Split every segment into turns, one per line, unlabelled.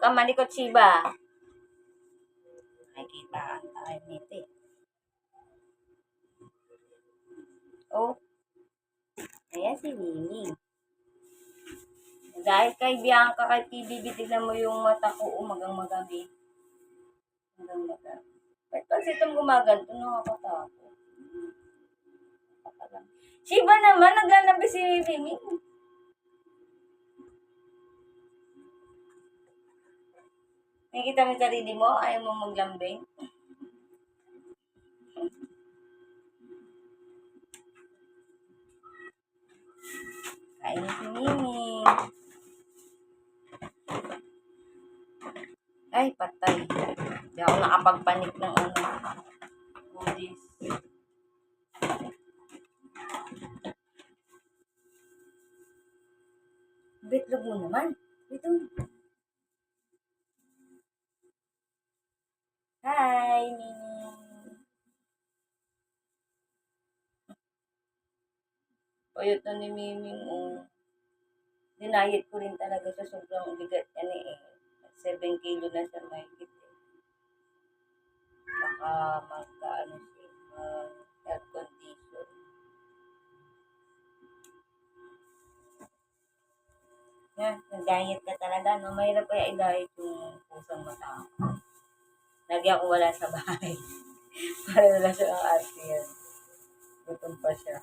ka malikot, Shiba. Nakikita ang tayo nito eh. Oh. Ayan si Mimi. Dahil kay Bianca, kay PBB, tignan mo yung mata ko, umagang magabi. Hanggang magabi. Kasi itong gumaganto, nakakatakot. Shiba naman, naglalabi si Mimi. Nakikita mo yung sarili mo? Ayaw mo maglambing? Kain si Mimi. Ay, patay. Hindi ako nakapagpanik ng goodies. Bitlog mo naman. Ito. Hi, Mimi. Payot na ni Mimi. Dinayet ko rin talaga sa sobrang bigat yan eh. 7 kilo na siya mahigit eh. Baka magkaano siya, health condition. Nag-diet ka talaga, no? Mahirap kaya i-diet yung pusang matao. Lagi ako wala sa bahay. Para wala siya ang arte yan. Gutom pa siya.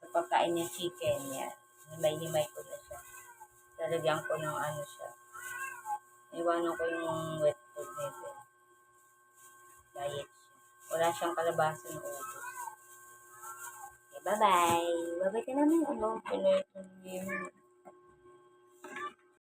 Sa pagkain niya chicken yan. Himay-himay ko na siya. Lalagyan ko ng ano siya. Iwanan ko yung wet food nito. Diet siya. Wala siyang kalabasa ng ubos. Okay, bye-bye. Bye-bye ka naman. Ano? Pinoy ito.